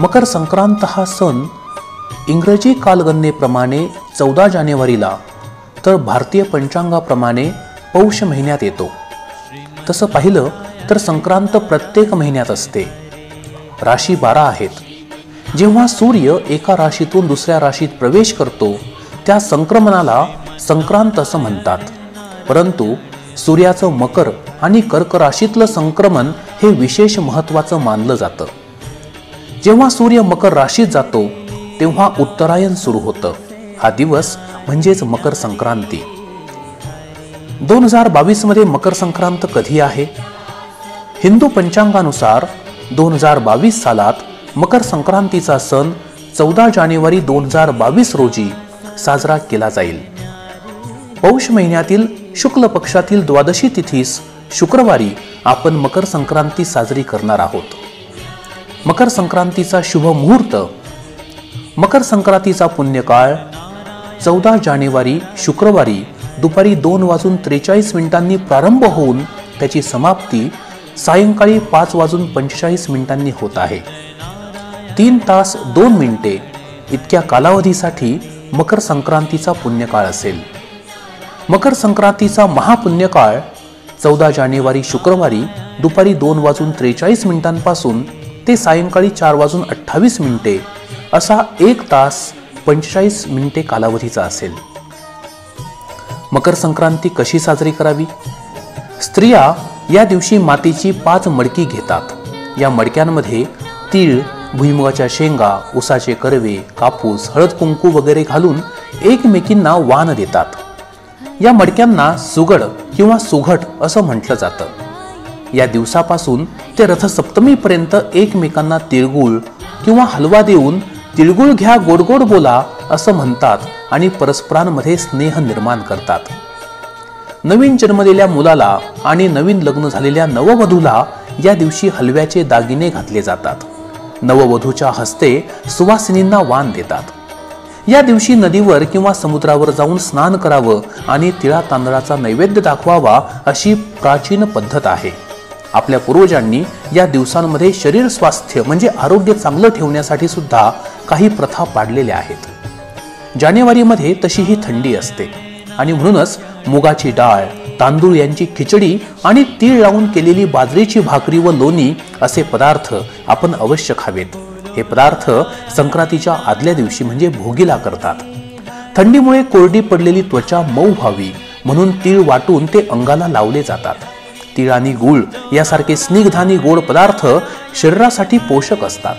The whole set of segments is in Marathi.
मकर संक्रांत हा सण इंग्रजी कालगणनेप्रमाणे 14 जानेवारीला तर भारतीय पंचांगाप्रमाणे पौष महिन्यात येतो। तसं पाहिलं तर संक्रांत प्रत्येक महिन्यात असते। राशी 12 आहेत। जेव्हा सूर्य एका राशीतून दुसऱ्या राशीत प्रवेश करतो त्या संक्रमणाला संक्रांत असं म्हणतात। परंतु सूर्याचं मकर आणि कर्क राशीतलं संक्रमण हे विशेष महत्त्वाचं मानलं जातं। जेव्हा सूर्य मकर राशीत जातो तेव्हा उत्तरायण सुरू होतं। हा दिवस म्हणजेच मकर संक्रांती। 2022 मध्ये मकर संक्रांत कधी आहे? हिंदू पंचांगानुसार 2022 सालात मकर संक्रांतीचा सण 14 जानेवारी 2022 रोजी साजरा केला जाईल। पौष महिन्यातील शुक्ल पक्षातील द्वादशी तिथीस शुक्रवारी आपण मकर संक्रांती साजरी करणार आहोत। मकर संक्रांतीचा शुभ मुहूर्त, मकर संक्रांतीचा पुण्यकाळ 14 जानेवारी शुक्रवारी दुपारी 2:43 प्रारंभ होऊन त्याची समाप्ती सायंकाळी 5:45 होत आहे। 3 तास 2 मिनिटे इतक्या कालावधीसाठी मकर संक्रांतीचा पुण्यकाळ असेल। मकर संक्रांतीचा महापुण्यकाळ 14 जानेवारी शुक्रवारी दुपारी 2:43 पासून ते सायंकाळी 4:28 असा 1 तास 45 मिनिटे कालावधीचा असेल। मकर संक्रांती कशी साजरी करावी? स्त्रिया या दिवशी मातीची 5 मडकी घेतात। या मडक्यांमध्ये तीळ, भुईमुगाच्या शेंगा, उसाचे कर्वे, कापूस, हळद कुंकू वगैरे घालून एकमेकींना वाण देतात। या मडक्यांना सुगड किंवा सुघट असं म्हटलं जातं। या दिवसापासून ते रथसप्तमीपर्यंत एकमेकांना तिळगुळ किंवा हलवा देऊन तिळगुळ घ्या गोड गोड बोला असं म्हणतात आणि परस्परांमध्ये स्नेह निर्माण करतात। नवीन जन्मलेल्या मुलाला आणि नवीन लग्न झालेल्या नववधूला या दिवशी हलव्याचे दागिने घातले जातात। नववधूच्या हस्ते सुवासिनींना वाण देतात। या दिवशी नदीवर किंवा समुद्रावर जाऊन स्नान करावं आणि तिळा तांदळाचा नैवेद्य दाखवावा अशी प्राचीन पद्धत आहे। आपल्या पूर्वजांनी या दिवसांमध्ये शरीर स्वास्थ्य म्हणजे आरोग्य चांगलं ठेवण्यासाठी सुद्धा काही प्रथा पाडलेल्या आहेत। जानेवारीमध्ये तशी ही थंडी असते आणि म्हणूनच मुगाची डाळ, तांदूळ यांची खिचडी आणि तीळ लावून केलेली बाजरीची भाकरी व लोणी असे पदार्थ आपण अवश्य खावेत। हे पदार्थ संक्रांतीच्या आदल्या दिवशी म्हणजे भोगीला करतात। थंडीमुळे कोरडी पडलेली त्वचा मऊ व्हावी म्हणून तीळ वाटून ते अंगाला लावले जातात। तीळ आणि गूळ यासारखे स्निग्ध आणि गोड पदार्थ शरीरासाठी पोषक असतात।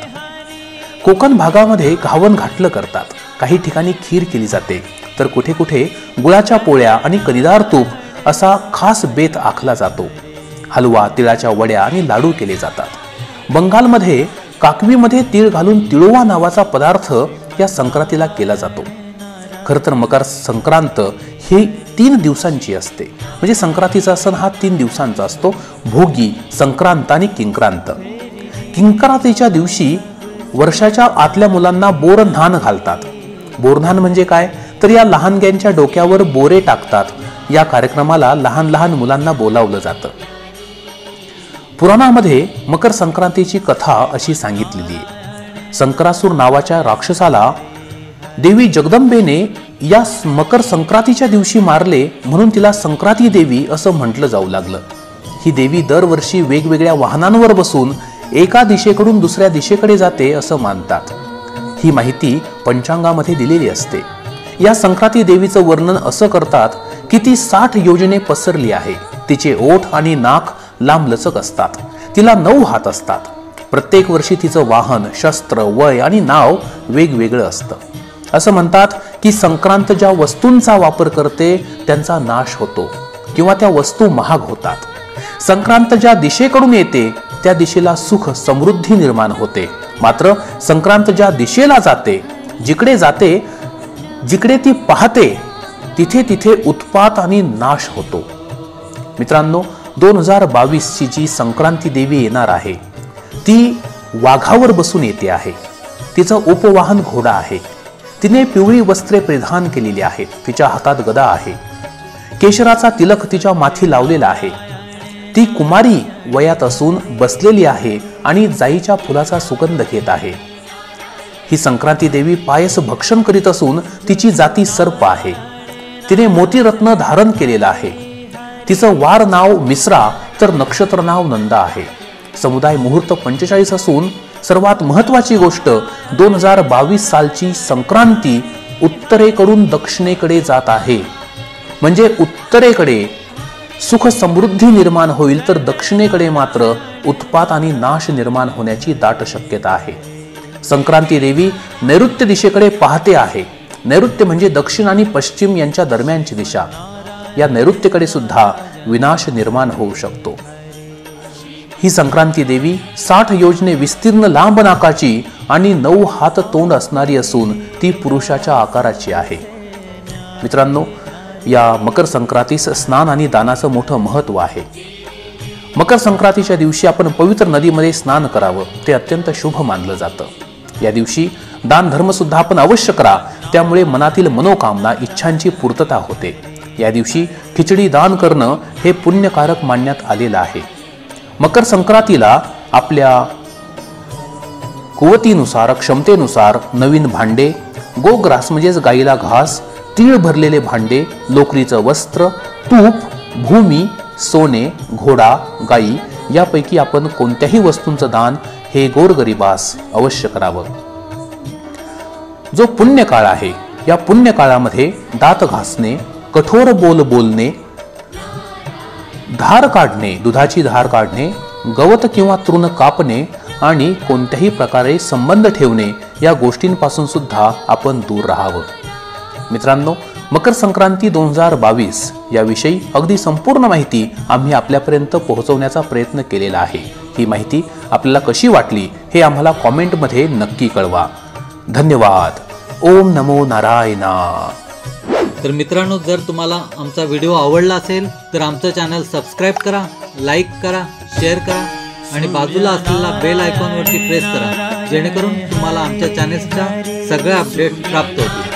कोकण भागामध्ये घावन घाटलं करतात। काही ठिकाणी खीर केली जाते तर कुठे कुठे गुळाच्या पोळ्या आणि कणीदार तूप असा खास बेत आखला जातो। हलवा, तिळाच्या वड्या आणि लाडू केले जातात। बंगालमध्ये काकवीमध्ये तीळ घालून तिळोवा नावाचा पदार्थ या संक्रांतीला केला जातो। खरं तर मकर संक्रांत ही 3 दिवसांची असते। म्हणजे संक्रांतीचा सण हा 3 दिवसांचा असतो। भोगी, संक्रांत आणि किंक्रांत। किंक्रांतीच्या दिवशी वर्षाच्या आतल्या मुलांना बोरन्हाण घालतात। बोरन्हाण म्हणजे काय तर या लहानग्यांच्या डोक्यावर बोरे टाकतात। या कार्यक्रमाला लहान लहान मुलांना बोलावलं जातं। पुराणामध्ये मकर संक्रांतीची कथा अशी सांगितलेली आहे। संक्रासूर नावाच्या राक्षसाला देवी जगदंबेने या मकर संक्रांतीच्या दिवशी मारले म्हणून तिला संक्रांती देवी असं म्हटलं जाऊ लागलं। ही देवी दरवर्षी वेगवेगळ्या वाहनांवर बसून एका दिशेकडून दुसऱ्या दिशेकडे जाते असं मानतात। ही माहिती पंचांगामध्ये दिलेली असते। या संक्रांती देवीचं वर्णन असं करतात की ती 60 योजने पसरली आहे। तिचे ओठ आणि नाक लांबलचक असतात। तिला 9 हात असतात। प्रत्येक वर्षी तिचं वाहन, शस्त्र, वय आणि नाव वेगवेगळं असतं। असं म्हणतात की संक्रांत ज्या वस्तूंचा वापर करते त्यांचा नाश होतो किंवा त्या वस्तू महाग होतात। संक्रांत ज्या दिशेकडून येते त्या दिशेला सुख समृद्धी निर्माण होते। मात्र संक्रांत ज्या दिशेला जाते, जिकडे ती पाहते तिथे तिथे उत्पात आणि नाश होतो। मित्रांनो, 2022 ची जी संक्रांती देवी येणार आहे ती वाघावर बसून येते आहे। तिचं उपवाहन घोडा आहे। तिने पिवळी वस्त्रे परिधान केलेली आहेत। तिच्या हातात गदा आहे। केशराचा तिलक तिच्या माथी लावलेला आहे। ती कुमारी वयात असून बसलेली आहे आणि जाईच्या फुलाचा सुगंध घेत आहे। ही संक्रांती देवी पायस भक्षण करीत असून तिची जाती सर्प आहे. तिने मोतीरत्न धारण केलेलं आहे. तिचं वार नाव मिश्रा तर नक्षत्र नाव नंदा आहे. समुदाय मुहूर्त 45 असून सर्वात महत्वाची गोष्ट 2022 सालची संक्रांती उत्तरेकडून दक्षिणेकडे जात आहे. म्हणजे उत्तरेकडे सुख समृद्धी निर्माण होईल तर दक्षिणेकडे मात्र उत्पात आणि नाश निर्माण होण्याची दाट शक्यता आहे. संक्रांती देवी नैऋत्य दिशेकडे पाहते आहे. नैऋत्य म्हणजे दक्षिण आणि पश्चिम यांच्या दरम्यानची दिशा. या नैऋत्येकडे सुद्धा विनाश निर्माण होऊ शकतो. ही संक्रांती देवी 60 योजने विस्तीर्ण लांब नाकाची आणि 9 हात तोंड असणारी असून ती पुरुषाच्या आकाराची आहे. मित्रांनो, या मकर संक्रांतीस स्नान आणि दानाचं मोठं महत्व आहे. मकर संक्रांतीच्या दिवशी आपण पवित्र नदीमध्ये स्नान करावं, ते अत्यंत शुभ मानलं जातं. या दिवशी दान धर्म सुद्धा आपण अवश्य करा, त्यामुळे मनातील मनोकामना इच्छांची पूर्तता होते. या दिवशी खिचडी दान करणं हे पुण्यकारक मानण्यात आलेलं आहे. मकर संक्रांतीला आपल्या कुवतीनुसार क्षमतेनुसार नवीन भांडे, गोग्रास म्हणजेच गाईला घास, तीळ भरलेले भांडे, लोकरीचं वस्त्र, तूप, भूमी, सोने, घोडा, गाई यापैकी आपण कोणत्याही वस्तूंचं दान हे गोरगरिबास अवश्य करावं. जो पुण्यकाळ आहे, या पुण्यकाळामध्ये दात घासणे, कठोर बोलणे, धार काढणे, दुधाची धार काढणे, गवत किंवा तृण कापणे आणि कोणत्याही प्रकारे संबंध ठेवणे या गोष्टींपासून सुद्धा आपण दूर राहावं. मित्रांनो, मकर संक्रांती 2022 याविषयी अगदी संपूर्ण माहिती आम्ही आपल्यापर्यंत पोहोचवण्याचा प्रयत्न केलेला आहे. ही माहिती आपल्याला कशी वाटली हे आम्हाला कॉमेंटमध्ये नक्की कळवा. धन्यवाद. ओम नमो नारायणा. तर मित्रांनो, जर तुम्हाला आमचा व्हिडिओ आवडला असेल तर आमचं चॅनल सबस्क्राईब करा, लाईक करा, शेअर करा आणि बाजूला असलेला बेल आयकॉनवरती प्रेस करा, जेणेकरून तुम्हाला आमच्या चॅनेल्सच्या सगळ्या अपडेट प्राप्त होतील.